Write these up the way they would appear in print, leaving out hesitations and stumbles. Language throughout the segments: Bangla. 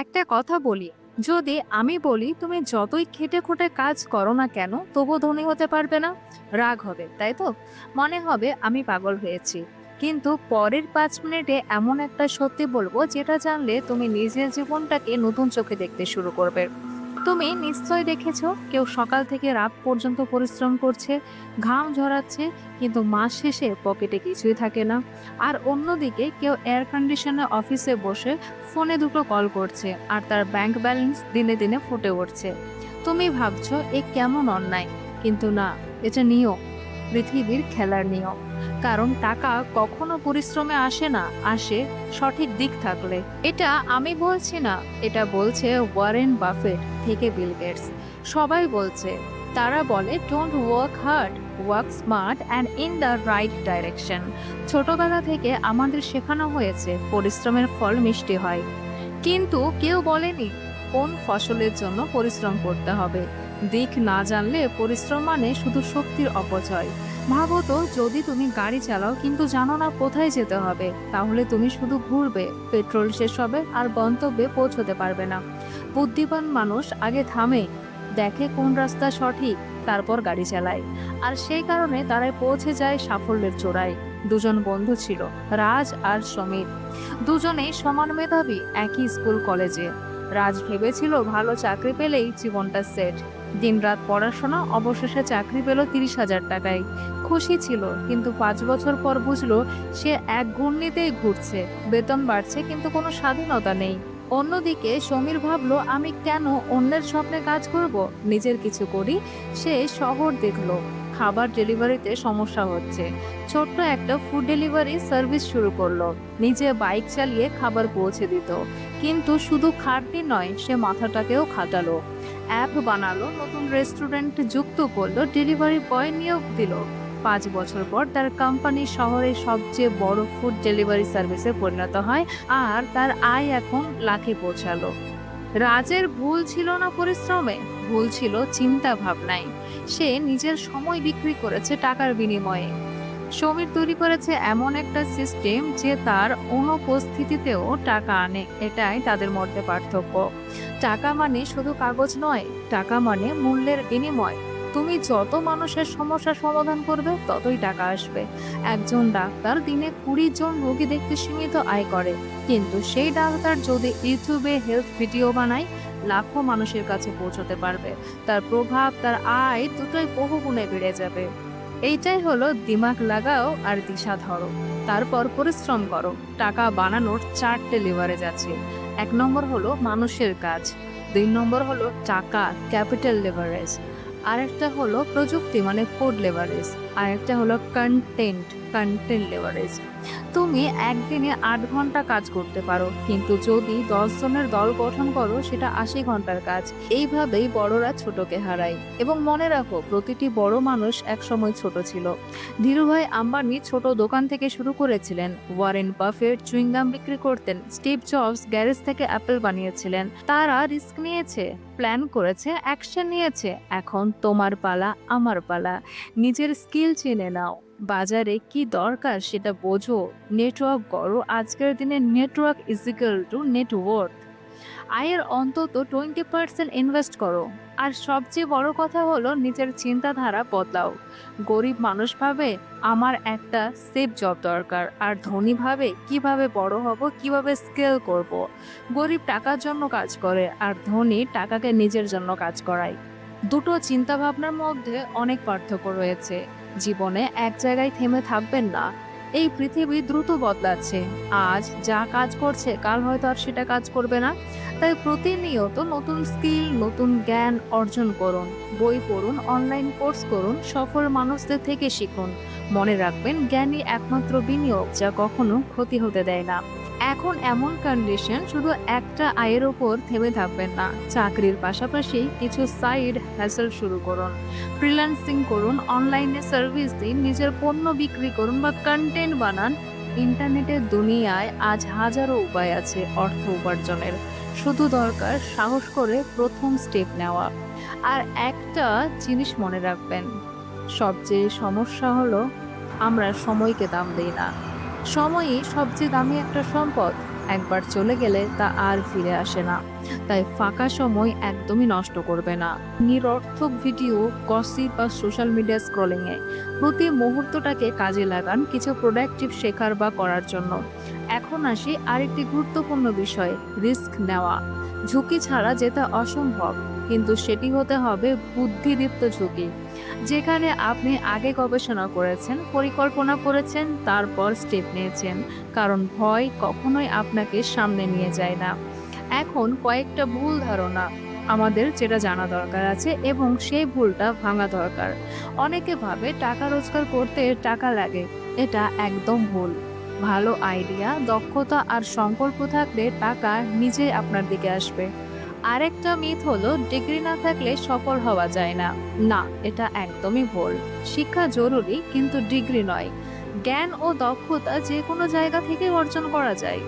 একটা কথা বলি, যদি আমি বলি তুমি যতই খেটে খুঁটে কাজ করো না কেন তবুও ধনী হতে পারবে না, রাগ হবে তাই তো? মনে হবে আমি পাগল হয়েছি। কিন্তু পরের 5 মিনিটে এমন একটা সত্যি বলবো যেটা জানলে তুমি নিজের জীবনটাকে নতুন চোখে দেখতে শুরু করবে। তুমি নিশ্চয় দেখেছো কেউ সকাল থেকে রাত পর্যন্ত পরিশ্রম করছে, ঘাম ঝরাচ্ছে, কিন্তু মাস শেষে পকেটে কিছুই থাকে না। আর অন্যদিকে কেউ এয়ার কন্ডিশনে অফিসে বসে ফোনে দুটো কল করছে আর তার ব্যাংক ব্যালেন্স দিনে দিনে ফুটে উঠছে। তুমি ভাবছো এ কেমন অন্যায়, কিন্তু না, এটা নিয়ম, পৃথিবীর খেলার নিয়ম। কারণ টাকা কখনো পরিশ্রমে আসে না, আসে সঠিক দিক থাকলে। এটা আমি বলছি না, এটা বলছে ওয়ারেন বাফেট থেকে বিল গেটস। সবাই বলছে, তারা বলে don't work hard, work smart and in the right direction. ছোটবেলা থেকে আমাদের শেখানো হয়েছে পরিশ্রমের ফল মিষ্টি হয়, কিন্তু কেউ বলেনি কোন ফসলের জন্য পরিশ্রম করতে হবে। দিক না জানলে পরিশ্রম মানে শুধু শক্তির অপচয়। ভাবো তো, যদি তুমি গাড়ি চালাও কিন্তু জানো না কোথায় যেতে হবে, তাহলে তুমি শুধু ঘুরবে, পেট্রোল শেষ হবে আর গন্তব্যে পৌঁছতে পারবে না। বুদ্ধিমান মানুষ আগে থামে, দেখে কোন রাস্তা সঠিক, তারপর গাড়ি চালায়। আর সেই কারণে তারাই পৌঁছে যায় সাফল্যের চূড়ায়। দুজন বন্ধু ছিল, রাজ আর সমীর। দুজনেই সমান মেধাবী, একই স্কুল কলেজে। রাজ ভেবেছিল ভালো চাকরি পেলেই জীবনটা সেট। দিনরাত পড়াশোনা, অবশেষে চাকরি পেল 30,000 টাকায়। খুশি ছিল, কিন্তু 5 বছর পর বুঝলো সে এক ঘূর্ণিতেই ঘুরছে। বেতন বাড়ছে কিন্তু কোনো স্বাধীনতা নেই। অন্যদিকে সমীর ভাবলো, আমি কেন অন্যের স্বপ্নে কাজ করব, নিজের কিছু করি। সে শহর দেখলো, খাবার ডেলিভারিতে সমস্যা হচ্ছে। ছোট্ট একটা ফুড ডেলিভারি সার্ভিস শুরু করলো, নিজে বাইক চালিয়ে খাবার পৌঁছে দিত। কিন্তু শুধু খাটনি নয়, সে মাথাটাকেও খাটালো। অ্যাপ বানালো, নতুন রেস্টুরেন্ট যুক্ত করলো, ডেলিভারি বয় নিয়োগ দিল। 5 বছর পর তার কোম্পানি শহরের সবচেয়ে বড় ফুড ডেলিভারি সার্ভিসে পরিণত হয়, আর তার আয় এখন লাখে পৌঁছালো। রাজের ভুল ছিল না পরিশ্রমে, ভুল ছিল চিন্তা ভাবনায়। সে নিজের সময় বিক্রি করেছে টাকার বিনিময়ে। সমীর তৈরি করেছে এমন একটা সিস্টেম যে তার অনুপস্থিতিতেও টাকা আনে। এটাই তাদের মধ্যে পার্থক্য। টাকা মানে শুধু কাগজ নয়, টাকা মানে মূল্যের বিনিময়। তুমি যত মানুষের সমস্যা সমাধান করবে ততই টাকা আসবে। একজন ডাক্তার দিনে 20 জন রোগী দেখতে সীমিত আয় করে, কিন্তু সেই ডাক্তার যদি ইউটিউবে হেলথ ভিডিও বানায়, লাখো মানুষের কাছে পৌঁছতে পারবে। তার প্রভাব, তার আয় দুটোই বহুগুণে বেড়ে যাবে। এইটাই হলো দিমাগ লাগাও আর দিশা ধরো, তারপর পরিশ্রম করো। টাকা বানানোর 4টে লিভারেজ আছে। 1 নম্বর হলো মানুষের কাজ, 2 নম্বর হলো টাকা, ক্যাপিটাল লিভারেজ, আরেকটা হলো প্রযুক্তি মানে ফুড লিভারেজ, আরেকটা হলো কন্টেন্ট, কন্টেন্ট লিভারেজ। তুমি একদিনে 8 ঘন্টা কাজ করতে পারো, কিন্তু যদি 10 জনের দল গঠন করো সেটা 80 ঘন্টার কাজ। এইভাবেই বড়রা ছোটকে হারায়। এবং মনে রাখো, প্রতিটি বড় মানুষ একসময় ছোট ছিল। ধীরুভাই আম্বানি ছোট দোকান থেকে শুরু করেছিলেন, ওয়ারেন বাফেট চুইংগাম বিক্রি করতেন, স্টিভ জবস গ্যারেজ থেকে অ্যাপেল বানিয়েছিলেন। তারা রিস্ক নিয়েছে, প্ল্যান করেছে, অ্যাকশন নিয়েছে। এখন তোমার পালা, আমার পালা। নিজের স্কিল চিনে নাও, বাজারে কি দরকার সেটা বোঝো, নেটওয়ার্ক করো। আজকের দিনে network is equal to net worth. আয়ের অন্তত 20% ইনভেস্ট করো। আর সবচেয়ে বড় কথা হলো নিজের চিন্তাধারা বদলাও। গরিব মানুষ ভাবে আমার একটা সেফ জব দরকার, আর ধনী ভাবে কিভাবে বড় হব, কিভাবে স্কেল করব। গরিব টাকার জন্য কাজ করে, আর ধনী টাকাকে নিজের জন্য কাজ করায়। দুটো চিন্তা ভাবনার মধ্যে অনেক পার্থক্য রয়েছে। জীবনে এক জায়গায় থেমে থাকবেন না। এই পৃথিবী দ্রুত বদলাচ্ছে। আজ যা কাজ করছে কাল হয়তো আর সেটা কাজ করবে না। তাই প্রতিনিয়ত নতুন স্কিল, নতুন জ্ঞান অর্জন করুন। বই পড়ুন, অনলাইন কোর্স করুন, সফল মানুষদের থেকে শিখুন। মনে রাখবেন, জ্ঞানই একমাত্র বিনিয়োগ যা কখনো ক্ষতি হতে দেয় না। এখন এমন কন্ডিশন, শুধু একটা আয়ের উপর থেমে থাকবেন না। চাকরির পাশাপাশি কিছু সাইড হ্যাসেল শুরু করুন। ফ্রিল্যান্সিং করুন, অনলাইনে সার্ভিস দিন, নিজের পণ্য বিক্রি করুন বা কন্টেন্ট বানান। ইন্টারনেটের দুনিয়ায় আজ হাজারো উপায় আছে অর্থ উপার্জনের। শুধু দরকার সাহস করে প্রথম স্টেপ নেওয়া। আর একটা জিনিস মনে রাখবেন, সবচেয়ে সমস্যা হলো আমরা সময়কে দাম দেই না। সময়ই সবচেয়ে দামি একটা সম্পদ। একবার চলে গেলে তা আর ফিরে আসে না। তাই ফাঁকা সময় একদমই নষ্ট করবে না নিরর্থক ভিডিও, গসিপ বা সোশ্যাল মিডিয়া স্ক্রলিংয়ে। প্রতি মুহূর্তটাকে কাজে লাগান কিছু প্রোডাক্টিভ শেখার বা করার জন্য। এখন আসি আরেকটি গুরুত্বপূর্ণ বিষয়, রিস্ক নেওয়া। ঝুঁকি ছাড়া যেটা অসম্ভব, কিন্তু সেটি হতে হবে বুদ্ধিদীপ্ত ঝুঁকি, যেখানে আপনি আগে গবেষণা করেছেন, পরিকল্পনা করেছেন, তারপর স্টেপ নিয়েছেন। কারণ ভয় কখনোই আপনাকে সামনে নিয়ে যায় না। এখন কয়েকটা ভুল ধারণা আমাদের যেটা জানা দরকার আছে এবং সেই ভুলটা ভাঙা দরকার। অনেকে ভাবে টাকা রোজগার করতে টাকা লাগে। এটা একদম ভুল। ভালো আইডিয়া, দক্ষতা আর সংকল্প থাকলে টাকা নিজেই আপনার দিকে আসবে। আরেকটা মিথ হলো ডিগ্রি না থাকলে সফল হওয়া যায় না। না, এটা একদমই ভুল। শিক্ষা জরুরি, কিন্তু ডিগ্রি নয়। জ্ঞান ও দক্ষতা যে কোনো জায়গা থেকে অর্জন করা যায়।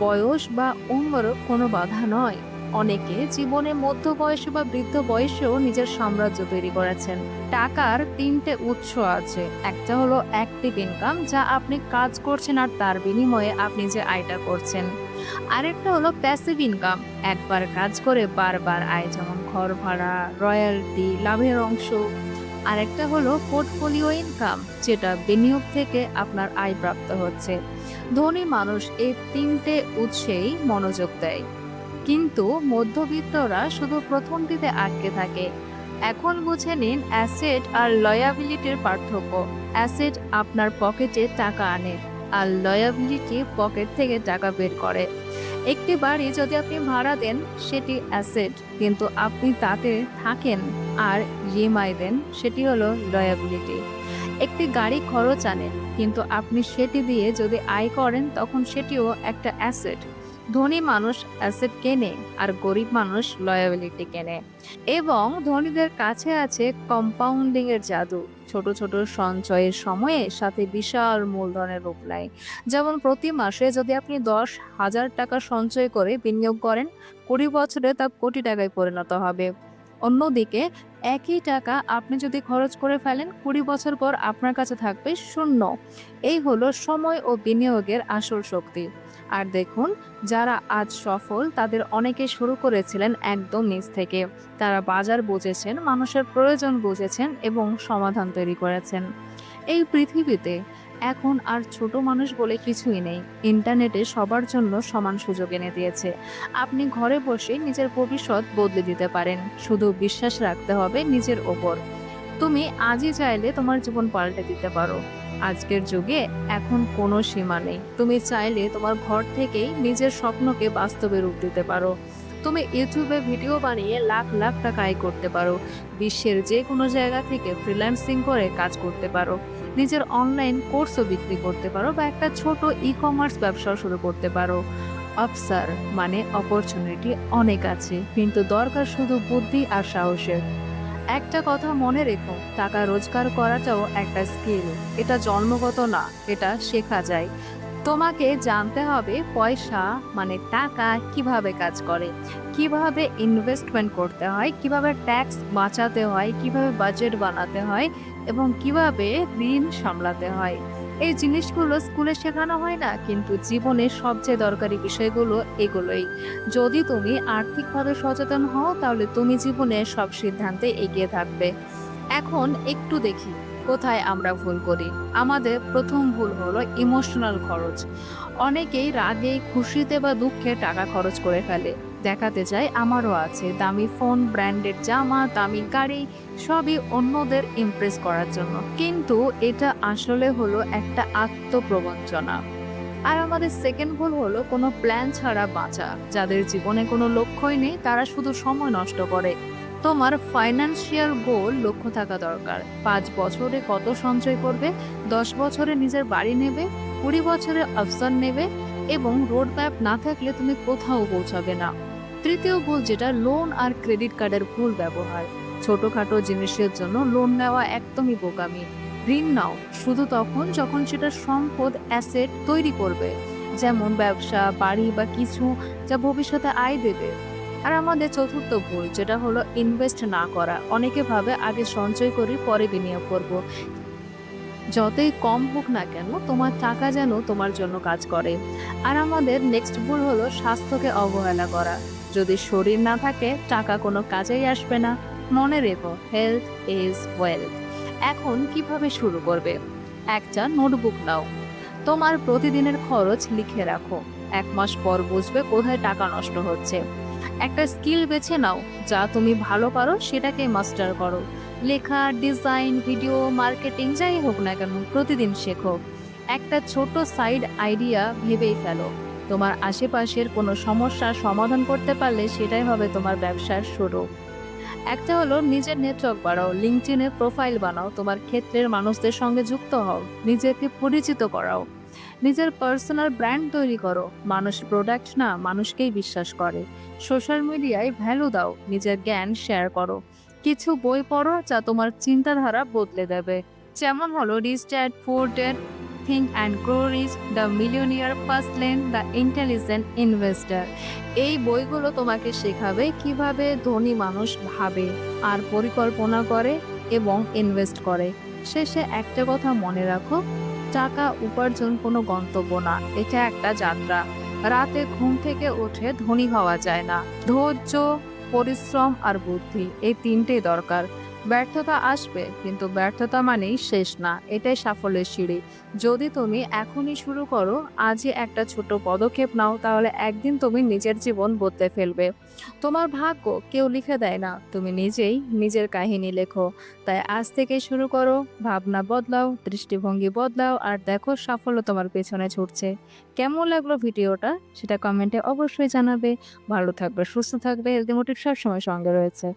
বয়স বা উম্র কোনো বাধা নয়। অনেকে জীবনে মধ্য বয়সে বা বৃদ্ধ বয়সেও নিজের সাম্রাজ্য তৈরি করেছেন। টাকার তিনটে উৎস আছে। একটা হলো অ্যাক্টিভ ইনকাম, যা আপনি কাজ করছেন আর তার বিনিময়ে আপনি যে আয়টা করছেন। আরেকটা হলো প্যাসিভ ইনকাম, একবার কাজ করে বারবার আয়, যেমন ঘর ভাড়া, রয়্যালটি, লাভের অংশ। আরেকটা হলো পোর্টফোলিও ইনকাম, যেটা বিনিয়োগ থেকে আপনার আয় প্রাপ্ত হচ্ছে। ধনী মানুষ এই তিনটে উৎসেই মনোযোগ দেয়, কিন্তু মধ্যবিত্তরা শুধু প্রথমটিতে আটকে থাকে। এখন বুঝে নিন অ্যাসেট আর লয়াবিলিটির পার্থক্য। অ্যাসেট আপনার পকেটে টাকা আনে, আর লয়াবিলিটি পকেট থেকে টাকা বের করে। একটি বাড়ি যদি আপনি ভাড়া দেন, সেটি অ্যাসেট, কিন্তু আপনি তাতে থাকেন আর ইএমআই দেন, সেটি হলো লয়াবিলিটি। একটি গাড়ি খরচ আনেন, কিন্তু আপনি সেটি দিয়ে যদি আয় করেন, তখন সেটিও একটা অ্যাসেট। ধনী মানুষ অ্যাসেট কেনে আর গরিব মানুষ লয়াবিলিটি কেনে। এবং ধনীদের কাছে আছে কম্পাউন্ডিং এর জাদু। ছোট ছোট সঞ্চয়ের সময়ে সাথে বিশাল মূলধনের রূপ নেয়। যেমন প্রতি মাসে যদি আপনি 10,000 টাকা সঞ্চয় করে বিনিয়োগ করেন, 20 বছরে তা কোটি টাকায় পরিণত হবে। অন্যদিকে একই টাকা আপনি যদি খরচ করে ফেলেন, 20 বছর পর আপনার কাছে থাকবে শূন্য। এই হলো সময় ও বিনিয়োগের আসল শক্তি। আর দেখুন, যারা আজ সফল তাদের অনেকে শুরু করেছিলেন একদম নিচ থেকে। তারা বাজার বুঝেছেন, মানুষের প্রয়োজন বুঝেছেন এবং সমাধান তৈরি করেছেন। এই পৃথিবীতে এখন আর ছোট মানুষ বলে কিছুই নেই। ইন্টারনেটে সবার জন্য সমান সুযোগ এনে দিয়েছে। আপনি ঘরে বসে নিজের ভবিষ্যৎ বদলে দিতে পারেন। শুধু বিশ্বাস রাখতে হবে নিজের ওপর। তুমি আজই চাইলে তোমার জীবন পাল্টে দিতে পারো। আজকের যুগে এখন কোনো সীমা নেই। তুমি চাইলে তোমার ঘর থেকেই নিজের স্বপ্নকে বাস্তবে রূপ দিতে পারো। তুমি ইউটিউবে ভিডিও বানিয়ে লাখ লাখ টাকা আয় করতে পারো। বিশ্বের যে কোনো জায়গা থেকে ফ্রিল্যান্সিং করে কাজ করতে পারো। নিজের অনলাইন কোর্সও বিক্রি করতে পারো বা একটা ছোট ই-কমার্স ব্যবসাও শুরু করতে পারো। অবসর মানে অপরচুনিটি অনেক আছে, কিন্তু দরকার শুধু বুদ্ধি আর সাহসের। একটা কথা মনে রেখো, টাকা রোজগার করাটাও একটা স্কিল। এটা জন্মগত না, এটা শেখা যায়। তোমাকে জানতে হবে পয়সা মানে টাকা কিভাবে কাজ করে, কিভাবে ইনভেস্টমেন্ট করতে হয়, কিভাবে ট্যাক্স বাঁচাতে হয়, কিভাবে বাজেট বানাতে হয় এবং কিভাবে ঋণ সামলাতে হয়। এই জিনিসগুলো স্কুলে শেখানো হয় না, কিন্তু জীবনের সবচেয়ে দরকারি বিষয়গুলো এগুলোই। যদি তুমি আর্থিকভাবে সচেতন হও, তাহলে তুমি জীবনে সব সিদ্ধান্তে এগিয়ে থাকবে। এখন একটু দেখি কোথায় আমরা ভুল করি। আমাদের প্রথম ভুল হলো ইমোশনাল খরচ। অনেকেই রাগে, খুশিতে বা দুঃখে টাকা খরচ করে ফেলে। দেখাতে চায় আমারও আছে দামি ফোন, ব্র্যান্ডেড জামা, দামি গাড়ি, সবই অন্যদের ইমপ্রেস করার জন্য। কিন্তু এটা আসলে হলো একটা আত্মপ্রবঞ্চনা। আর আমাদের সেকেন্ড ভুল হলো কোনো প্ল্যান ছাড়া বাঁচা। যাদের জীবনে কোনো লক্ষ্যই নেই, তারা শুধু সময় নষ্ট করে। তোমার ফাইন্যান্সিয়াল গোল লক্ষ্য থাকা দরকার। 5 বছরে কত সঞ্চয় করবে, 10 বছরে নিজের বাড়ি নেবে, 20 বছরে অবসর নেবে, এবং রোড ম্যাপ না থাকলে তুমি কোথাও পৌঁছাবে না। তৃতীয় ভুল যেটা, লোন আর ক্রেডিট কার্ডের ভুল ব্যবহার। ছোটখাটো জিনিসের জন্য লোন নেওয়া একদমই বোকামি। ঋণ নাও শুধু তখন যখন সেটা সম্পদ, অ্যাসেট তৈরি করবে, যেমন ব্যবসা, বাড়ি বা কিছু যা ভবিষ্যতে আয় দেবে। আর আমাদের চতুর্থ ভুল যেটা হলো ইনভেস্ট না করা। অনেকে ভাবে আগে সঞ্চয় করি পরে বিনিয়োগ করব। যতই কম হোক না কেন তোমার টাকা যেন তোমার জন্য কাজ করে। আর আমাদের নেক্সট ভুল হলো স্বাস্থ্যকে অবহেলা করা। যদি শরীর না থাকে টাকা কোনো কাজেই আসবে না। মনে রেখো, হেলথ ইজ ওয়েলথ। এখন কিভাবে শুরু করবে? একটা নোটবুক নাও, তোমার প্রতিদিনের খরচ লিখে রাখো। 1 মাস পর বুঝবে কোথায় টাকা নষ্ট হচ্ছে। একটা স্কিল বেছে নাও, যা তুমি ভালো পারো সেটাকে মাস্টার করো। লেখা, ডিজাইন, ভিডিও, মার্কেটিং যাই হোক না কেন প্রতিদিন শেখো। একটা ছোট সাইড আইডিয়া ভেবেই ফেলো। তোমার আশেপাশের কোনো সমস্যার সমাধান করতে পারলে সেটাই হবে তোমার ব্যবসার শুরু। একটা হলো নিজের নেটওয়ার্ক বাড়াও, লিঙ্কডইনে প্রোফাইল বানাও, তোমার ক্ষেত্রের মানুষদের সঙ্গে যুক্ত হও, নিজেকে পরিচিত করাও। নিজের পার্সোনাল ব্র্যান্ড তৈরি করো। মানুষ প্রোডাক্ট না, মানুষকেই বিশ্বাস করে। সোশ্যাল মিডিয়ায় ভ্যালু দাও, নিজের জ্ঞান শেয়ার করো। কিছু বই পড়ো যা তোমার চিন্তাধারা বদলে দেবে। যেমন হলো rich dad poor dad, think and grow rich, the millionaire fast lane, the intelligent investor. এই বইগুলো তোমাকে শেখাবে কিভাবে ধনী মানুষ ভাবে আর পরিকল্পনা করে এবং ইনভেস্ট করে। শেষে একটা কথা মনে রাখো, টাকা উপার্জন কোনো গন্তব্য না, এটা একটা যাত্রা। রাতে ঘুম থেকে উঠে ধনী হওয়া যায় না। ধৈর্য, পরিশ্রম আর বুদ্ধি, এই তিনটেই দরকার। ব্যর্থতা আসবে, কিন্তু ব্যর্থতা মানেই শেষ না, এটাই সাফল্যের সিঁড়ি। যদি তুমি এখনই শুরু করো, আজই একটা ছোট পদক্ষেপ নাও, তাহলে একদিন তুমি নিজের জীবন বদলে ফেলবে। তোমার ভাগ্য কেউ লিখে দেয় না, তুমি নিজেই নিজের কাহিনী লেখো। তাই আজ থেকে শুরু করো, ভাবনা বদলাও, দৃষ্টিভঙ্গি বদলাও, আর দেখো সাফল্য তোমার পেছনে ছুটছে। কেমন লাগলো ভিডিওটা সেটা কমেন্টে অবশ্যই জানাবে। ভালো থাকবে, সুস্থ থাকবে, হেলদি মোটিভ সবসময় সঙ্গে রয়েছে।